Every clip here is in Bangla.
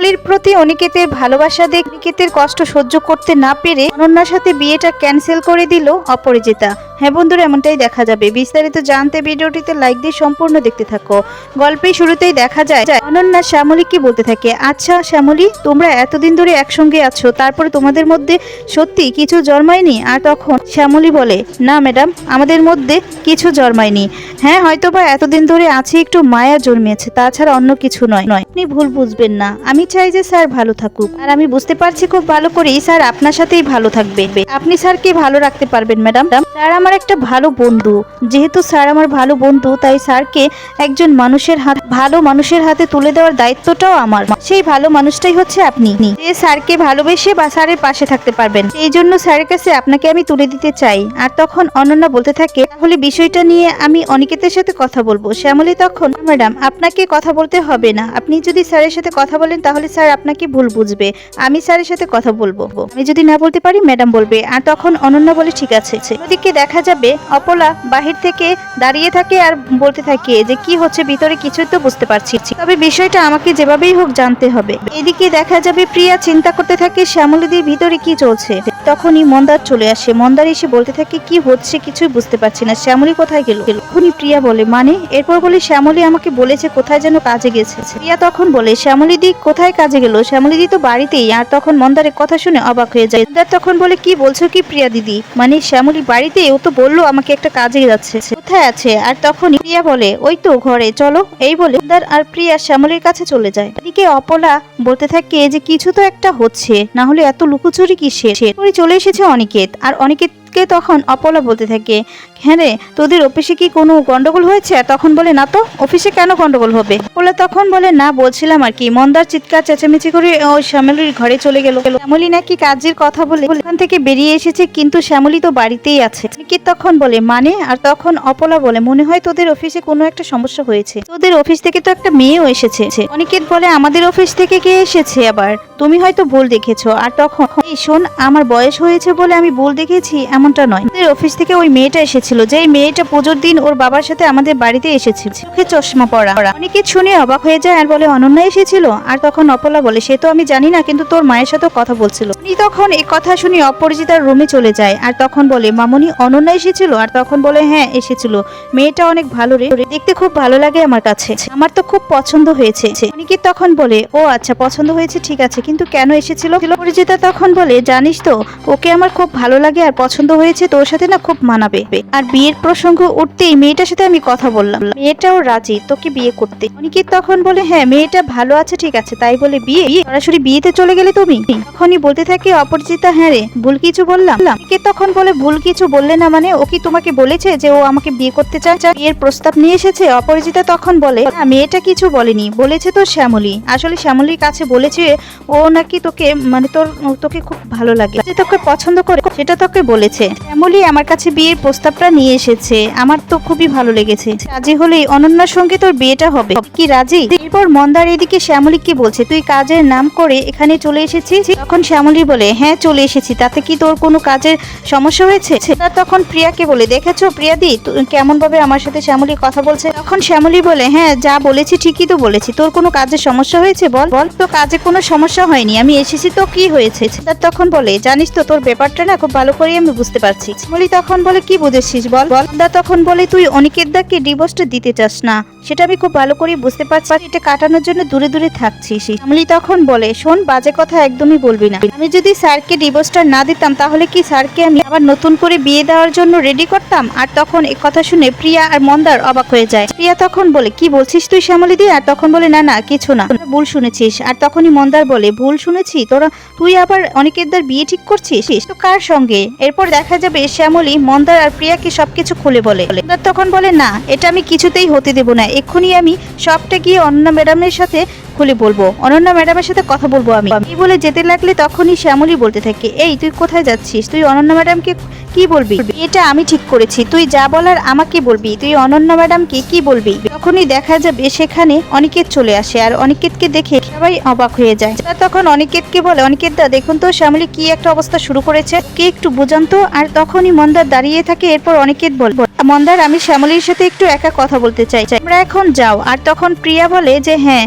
শ্যামলীর প্রতি অনিকেতের ভালোবাসা দেখে অনিকেতের কষ্ট সহ্য করতে না পেরে অনন্যার সাথে বিয়েটা ক্যান্সেল করে দিল অপরাজিতা। হ্যাঁ বন্ধুরা, এমনটাই দেখা যাবে। বিস্তারিত জানতে ভিডিওটিতে লাইক দিয়ে সম্পূর্ণ দেখতে থাকো। গল্পের শুরুতেই দেখা যায় অনন্যা শ্যামলীকে বলতে থাকে, আচ্ছা শ্যামলী, তোমরা এতদিন ধরে একসঙ্গে আছো, তারপরে তোমাদের মধ্যে সত্যি কিছু জন্মায়নি? আর তখন শ্যামলী বলে, না ম্যাডাম, আমাদের মধ্যে কিছু জন্মায়নি। হ্যাঁ, হয়তোবা এতদিন ধরে আছে একটু মায়া জন্মেছে, তাছাড়া অন্য কিছু নয়। আপনি ভুল বুঝবেন না, আমি চাই যে স্যার ভালো থাকুক, আর আমি বুঝতে পারছি খুব ভালো করেই স্যার আপনার সাথেই ভালো থাকবে। আপনি স্যারকে ভালো রাখতে পারবেন ম্যাডাম। স্যার আমার একটা ভালো বন্ধু, যেহেতু স্যার আমার ভালো বন্ধু, তাই স্যারকে একজন ভালো মানুষের হাতে তুলে দেওয়ার দায়িত্বটাও আমার। সেই ভালো মানুষটাই হচ্ছে আপনি, যে স্যারকে ভালোবেসে বা স্যারের পাশে থাকতে পারবেন। এই জন্য স্যারের কাছে আপনাকে আমি তুলে দিতে চাই। আর তখন অনন্যা বলতে থাকে, তাহলে বিষয়টা নিয়ে আমি অনিকেতের সাথে কথা বলবো। শ্যামলী তখন, ম্যাডাম আপনাকে কথা বলতে হবে না, আপনি যদি স্যারের সাথে কথা বলেন তাহলে স্যার আপনাকে ভুল বুঝবে। আমি স্যারের সাথে কথা বলবো, আমি যদি না বলতে পারি ম্যাডাম বলবে। আর তখন অনন্যা বলে, ঠিক আছে। ওদিকে দেখা যাবে অপলা বাহির থেকে দাঁড়িয়ে থাকে আর বলতে থাকে যে কি হচ্ছে ভিতরে কিছুই তো বুঝতে পারছি, তবে বিষয়টা আমাকে যেভাবেই হোক জানতে হবে। এদিকে দেখা যাবে প্রিয়া চিন্তা করতে থাকে শ্যামলীদের ভিতরে কি চলছে। তখনই মন্দার চলে আসে। মন্দার এসে বলতে থাকে, কি হচ্ছে কিছুই বুঝতে পারছি না, শ্যামলী কোথায় গেল? তখনই প্রিয়া বলে, মানে? এরপর বলে, শ্যামলী আমাকে বলেছে কোথায় যেন কাজে গেছে। প্রিয়া তখন বলে, শ্যামলীদি কোথায় কাজে গেল? শ্যামলীদি তো বাড়িতেই। আর তখন মন্দারের কথা শুনে অবাক হয়ে যায়। মন্দার তখন বলে, কি বলছো কি প্রিয়া দিদি, মানে শ্যামলী বাড়িতে? ও তো বললো আমাকে একটা কাজে যাচ্ছে, কোথায় আছে? আর তখন প্রিয়া বলে, ওই তো ঘরে, চলো। এই বলে মন্দার আর প্রিয়া শ্যামলীর কাছে চলে যায়। এদিকে অপলা বলতে থাকে যে কিছু তো একটা হচ্ছে, না হলে এত লুকোচুরি কিসের? চলে এসেছে অনিকেত। আর অনিকেতকে তখন অপলা বলতে থাকে, হ্যাঁ রে, তোদের অফিসে কি কোনো গন্ডগোল হয়েছে? আর তখন বলে, না তো, অফিসে কেন গন্ডগোল হবে? অপলা তখন বলে, না বলছিলাম আর কি। মন্দার চিৎকার চেঁচামেচি করে ওই শ্যামলীর ঘরে চলে গেল। শ্যামলী নাকি কাজের কথা বলে ওখান থেকে বেরিয়ে এসেছে, কিন্তু শ্যামলী তো বাড়িতেই আছে। অনিকেত তখন বলে, মানে? আর তখন অপলা বলে, মনে হয় তোদের অফিসে কোনো একটা সমস্যা হয়েছে, তোদের অফিস থেকে তো একটা মেয়েও এসেছে। অনিকেত বলে, আমাদের অফিস থেকে কে এসেছে আবার? তুমি হয়তো ভুল দেখেছো। আর তখন, এই শোন, আমার বয়স হয়েছে বলে আমি ভুল দেখেছি এমনটা নয়। অফিস থেকে ওই মেয়েটা এসেছিল, যেই মেয়েটা পুজোর দিন ওর বাবার সাথে আমাদের বাড়িতে এসেছিল, চোখে চশমা পরা। অনিকেত শুনে অবাক হয়ে যায় আর বলে, অনন্যা এসেছিল? আর তখন অপলা বলে, সে তো আমি জানি না, কিন্তু তোর মায়ের সাথে কথা বলছিল। উনি তখন এই কথা শুনে অপরিচিতার রুমে চলে যায়। আর তখন বলে, মামনি, অনন্যা এসেছিল? আর তখন বলে, হ্যাঁ এসেছিল, মেয়েটা অনেক ভালো রে, দেখতে খুব ভালো লাগে আমার কাছে, আমার তো খুব পছন্দ হয়েছে। অনিকেত তখন বলে, ও আচ্ছা, পছন্দ হয়েছে, ঠিক আছে, কিন্তু কেন এসেছিল? অপরিচিতা তখন বলে, জানিস তো, ওকে আমার খুব ভালো লাগে আর পছন্দ হয়েছে, তোর সাথে না খুব মানাবে। আর বিয়ের প্রসঙ্গ উঠতেই মেয়েটার সাথে আমি কথা বললাম, মেয়েটাও রাজি তোকে বিয়ে করতে। অনিকেত তখন বলে, হ্যাঁ মেয়েটা ভালো আছে, ঠিক আছে, তাই বলে বিয়ে? সরাসরি বিয়েতে চলে গেলে তুমি? তখনই বলতে থাকে অপরিচিতা, হ্যাঁ রে, ভুল কিছু বললাম? অনিকেত তখন বলে, ভুল কিছু বললে না মানে? ও কি তোমাকে বলেছে যে ও আমাকে বিয়ে করতে চায়, বিয়ের প্রস্তাব নিয়ে এসেছে? অপরিচিতা তখন বলে, না মেয়েটা কিছু বলেনি, বলেছে তো শ্যামলী। আসলে শ্যামলীর কাছে বলেছে ও নাকি তোকে, মানে তোকে খুব ভালো লাগে, যে তোকে পছন্দ করে, সেটা তোকে বলেছে। শ্যামলী আমার কাছে বিয়ের প্রস্তাবটা নিয়ে এসেছে, আমার তো খুবই ভালো লেগেছে, রাজি হলেই অনন্যার সঙ্গে তোর বিয়েটা হবে, কি রাজি? এরপর মন্দার এদিকে শ্যামলী কি বলছে, তুই কাজের নাম করে এখানে চলে এসেছিস? তখন শ্যামলী বলে, হ্যাঁ চলে এসেছি, তাতে কি তোর কোনো কাজের সমস্যা হয়েছে? তখন প্রিয়াকে বলে, দেখেছো প্রিয়াদি কেমন ভাবে আমার সাথে শ্যামলী কথা বলছে? তখন শ্যামলী বলে, হ্যাঁ যা বলেছি ঠিকই তো বলেছি, তোর কোনো কাজের সমস্যা হয়েছে? বল বল, তো কাজে কোনো সমস্যা হয়নি, আমি এসেছি তো কি হয়েছে? তখন বলে, জানিস তো, তোর ব্যাপারটা না খুব ভালো করে আমি বুঝতে পারছি। শ্যামলী তখন বলে, কি বুঝেছিস বল বল? তখন বলে, তুই অনিকেত দাকে ডিভোর্সটা দিতে চাস না, সেটা আমি খুব ভালো করে বুঝতে পারছি, এটা কাটানোর জন্য দূরে দূরে থাকছিস। শ্যামলী তখন বলে, শোন, বাজে কথা একদমই বলবি না, আমি যদি স্যারকে ডিভোর্সটা না দিতাম তাহলে কি স্যারকে আমি আবার নতুন করে বিয়ে দেওয়ার জন্য রেডি করতাম? আর তখন এই কথা শুনে প্রিয়া আর মন্দার অবাক হয়ে যায়। প্রিয়া তখন বলে, কি বলছিস তুই শ্যামলী দি? আর তখন বলে, না না কিছু না, ভুল শুনেছিস। আর তখনই মন্দার বলে, ভুল শুনেছি? তুই আবার অনিকেতদার বিয়ে ঠিক করছিস তো কার সঙ্গে? এরপর দেখা যাবে শ্যামলী মন্দার আর প্রিয়াকে সবকিছু খুলে বলে। তখন বলে, না এটা আমি কিছুতেই হতে দেব না, এক্ষুনি আমি সবটা গিয়ে অনন্যা ম্যাডামের সাথে খুলে বলবো, অনন্যা ম্যাডামের সাথে কথা বলবো আমি। এই বলে যেতে লাগলে তখনই শ্যামলী বলতে থাকে, এই তুই কোথায় যাচ্ছিস? তুই অনন্যা ম্যাডামকে কি বলবি? এটা আমি ঠিক করেছি, তুই যা বলার আমাকে বলবি, তুই অনন্যা ম্যাডামকে কি বলবি? তখনই দেখা যাবে সেখানে অনিকেত চলে আসে। আর অনিকেতকে দেখে সবাই অবাক হয়ে যায়। তখন অনিকেতকে বলে, অনিকেত দা দেখুন তো শ্যামলী কি একটা অবস্থা শুরু করেছে, কে একটু বুঝান তো। আর তখনই মন্দার দাঁড়িয়ে থাকে। এরপর অনিকেত বলে, মন্দার, আমি শ্যামলীর সাথে একটু একা কথা বলতে চাই, আমরা এখন যাও। আর তখন প্রিয়া বলে যে, হ্যাঁ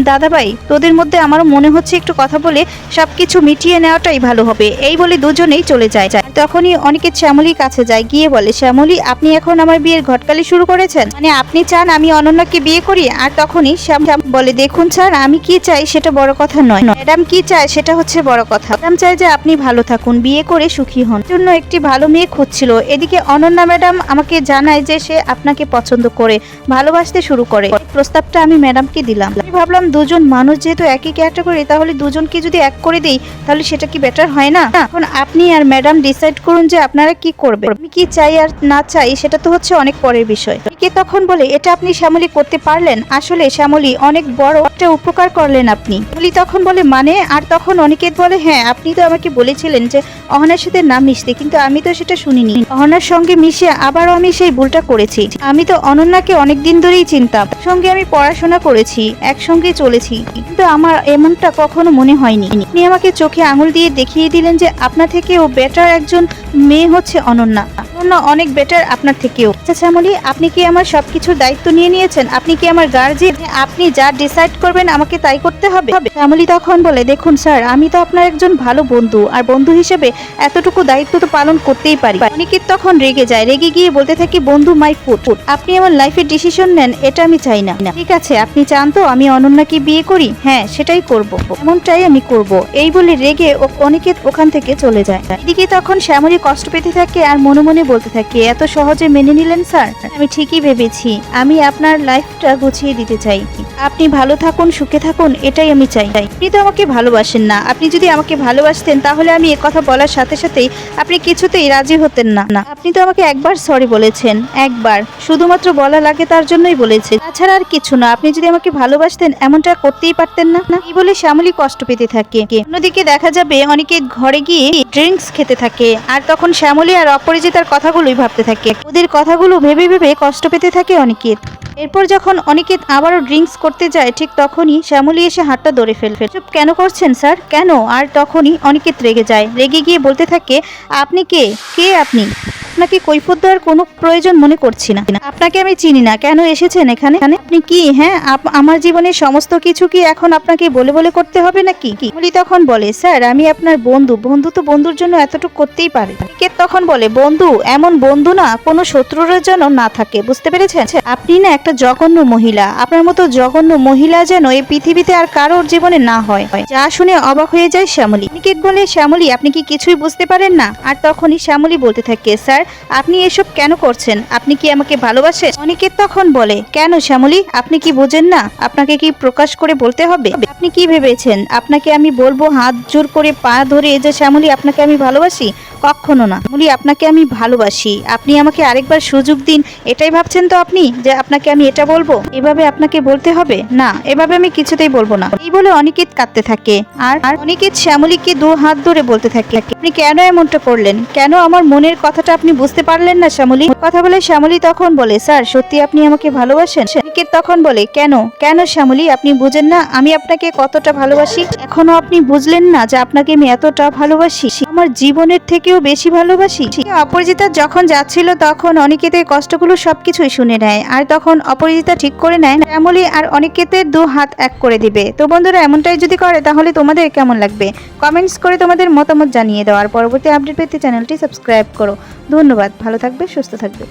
দাদা দাদাভাই, তোদের মধ্যে আমারও মনে হচ্ছে একটু কথা বলে সবকিছু মিটিয়ে নেওয়াটাই ভালো হবে। এই বলে দুজনেই চলে যায়। তখনই অনিকেত শ্যামলীর কাছে যায়, গিয়ে বলে, শ্যামলী, আপনি এখন আমার বিয়ের ঘটকালি শুরু করেছেন? মানে আপনি চান আমি অনন্যাকে বিয়ে করি? আর তখনই শ্যাম বলে, দেখুন স্যার, আমি কি চাই সেটা বড় কথা নয়, ম্যাডাম কি চায় সেটা হচ্ছে বড় কথা। ম্যাডাম চায় যে আপনি ভালো থাকুন, বিয়ে করে সুখী হন, জন্য একটি ভালো মেয়ে খুঁজছিল। এদিকে অনন্যা ম্যাডাম আমাকে জানায় যে সে আপনাকে পছন্দ করে, ভালোবাসতে শুরু করে। প্রস্তাবটা আমি ম্যাডামকে দিলাম। আমি ভাবলাম দুজন মানুষ যেহেতু একই ক্যাটাগরি, তাহলে দুজনকে যদি এক করে দেই তাহলে সেটা কি বেটার হয় না? এখন আপনি আর ম্যাডাম ডিসাইড করুন যে আপনারা কি করবেন। আমি কি চাই আর না চাই সেটা তো হচ্ছে অনেক পরের বিষয়। কে তখন বলে, এটা আপনি শ্যামলী করতে পারলেন? আসলে শ্যামলী, অনেক বড় একটা উপকার করলেন আপনি। শ্যামলী তখন বলে, মানে? আর তখন অনিকেত বলে, হ্যাঁ, আপনি তো আমাকে বলেছিলেন যে অহনার সাথে না মিশতে, কিন্তু আমি তো সেটা শুনিনি। অহনার সঙ্গে মিশে আবারও আমি সেই ভুলটা করেছি। আমি তো অনন্যাকে অনেকদিন ধরেই চিনতাম, সঙ্গে আমি পড়াশোনা করেছি, একসঙ্গে চলেছি, কিন্তু আমার এমনটা কখনো মনে হয়নি। আপনি আমাকে চোখে আঙুল দিয়ে দেখিয়ে দিলেন যে আপনার থেকেও বেটার একজন মেয়ে হচ্ছে অনন্যা। অনন্যা অনেক বেটার আপনার থেকেও। আচ্ছা শ্যামলী, আপনি কি আমার সবকিছুর দায়িত্ব নিয়ে নিয়েছেন? আপনি কি আমার গার্জিয়ান? আপনি যা ডিসাইড করবেন আমাকে তাই করতে হবে? শ্যামলী তখন বলে, দেখুন স্যার, আমি তো আপনার একজন ভালো বন্ধু, আর বন্ধু হিসেবে এতটুকু দায়িত্ব তো পালন করতেই পারি। অনিকেত তখন রেগে যায়, রেগে গিয়ে বলতে থাকি, বন্ধু মাই ফুট, আপনি আমার লাইফের ডিসিশন নেন, এটা আমি চাই না। ঠিক আছে, আপনি চান তো আমি অনন্যাকে বিয়ে করি? হ্যাঁ, সেটাই করব, এমনটাই আমি করব। এই বলে রেগে অনিকেত ওখান থেকে চলে যায়। এদিকে তখন শ্যামলী কষ্ট পেতে থাকে আর মনে মনে বলতে থাকে, এত সহজে মেনে নিলেন স্যার? আমি ঠিকই ভেবেছি, আমি আপনার লাইফটা গুছিয়ে দিতে চাই, আপনি ভালো থাকুন, সুখে থাকুন, এটাই আমি চাই। আপনি তো আমাকে ভালোবাসেন না, আপনি যদি আমাকে ভালোবাসতেন তাহলে আমি কথা বলার সাথে সাথেই আপনি কিছুতেই রাজি হতেন না। আপনি তো আমাকে একবার সরি বলেছেন, একবার, শুধুমাত্র বলা লাগে তার জন্যই বলেছে, তাছাড়া আর কিছু না। আপনি যদি আমাকে ভালোবাসতেন এমনটা করতেই পারতেন না। এই বলে শ্যামলী কষ্ট পেতে থাকে। অন্যদিকে দেখা যাবে অনিকেত ঘরে গিয়ে ড্রিঙ্কস খেতে থাকে, আর তখন শ্যামলী আর অপরাজিতার কথাগুলোই ভাবতে থাকে। ওদের কথাগুলো ভেবে ভেবে কষ্ট পেতে থাকে অনিকেত। এরপর যখন অনিকেত আবারও ড্রিঙ্কস করতে যায়, ঠিক তখনই শ্যামলী এসে হাতটা ধরে ফেলবে। চুপ কেন করছেন স্যার, কেন? আর তখনই অনিকেত রেগে যায়, রেগে গিয়ে বলতে থাকে, আপনি কে? কে আপনি? আপনাকে কৈফিয়ত দেওয়ার কোনো প্রয়োজন মনে করছি না, আপনাকে আমি চিনি না, কেন এসেছেন এখানে? আপনি কি, হ্যাঁ, আমার জীবনের সমস্ত কিছু কি এখন আপনাকে বলে বলে করতে হবে নাকি? বলি তখন বলে, স্যার আমি আপনার বন্ধু, বন্ধু তো বন্ধুর জন্য এতটুকু করতেই পারে। অনিকেত তখন বলে, বন্ধু, এমন বন্ধু না, কোনো শত্রুরা যেন না থাকে, বুঝতে পেরেছেন? আপনি না একটা জঘন্য মহিলা, আপনার মতো জঘন্য মহিলা যেন এই পৃথিবীতে আর কারোর জীবনে না হয়। যা শুনে অবাক হয়ে যায় শ্যামলী। অনিকেত বলে, শ্যামলী, আপনি কি কিছুই বুঝতে পারেন না? আর তখনই শ্যামলী বলতে থাকে, স্যার আপনি এসব কেন করছেন? আপনি কি আমাকে ভালোবাসেন? অনিকেত তখন বলে, কেন শ্যামলী, আপনি কি বোঝেন না? আপনাকে কি প্রকাশ করে বলতে হবে? আপনি কি ভেবেছেন আপনাকে আমি বলবো হাত জোর করে পা ধরে যে শ্যামলী আপনাকে আমি ভালোবাসি? কখনো না শ্যামলী, আপনাকে আমি ভালোবাসি, আপনি আমাকে আরেকবার সুযোগ দিন, এটাই ভাবছেন তো আপনি যে আপনাকে আমি এটা বলবো? এভাবে আপনাকে বলতে হবে না, এভাবে আমি কিছুতেই বলবো না। এই বলে অনিকেত কাঁদতে থাকে, আর অনিকেত শ্যামলীকে দু হাত ধরে বলতে থাকে, আপনি কেন এমনটা করলেন? কেন আমার মনের কথাটা আপনি বুঝতে পারলেন না শ্যামলী? কথা বলে শ্যামলী তখন বলে, স্যার সত্যি আপনি আমাকে ভালোবাসেন? অনিকেত তখন বলে, কেন কেন শ্যামলী, আপনি বুঝেন না আমি আপনাকে কতটা ভালোবাসি? এখনো আপনি বুঝলেন না যে আপনাকে আমি এতটা ভালোবাসি, আমার জীবনের থেকেও বেশি ভালোবাসি? অপরাজিতা যখন যাচ্ছিল তখন অনিকেতের কষ্টগুলো সবকিছুই শুনে নেয়, আর তখন অপরাজিতা ঠিক করে নেয় শ্যামলী আর অনিকেতের দু হাত এক করে দিবে। তো বন্ধুরা, এমনটাই যদি করে তাহলে তোমাদের কেমন লাগবে কমেন্টস করে তোমাদের মতামত জানিয়ে দাও, আর পরবর্তী আপডেট পেতে চ্যানেলটি সাবস্ক্রাইব করো। ধন্যবাদ, ভালো থাকবে, সুস্থ থাকবে।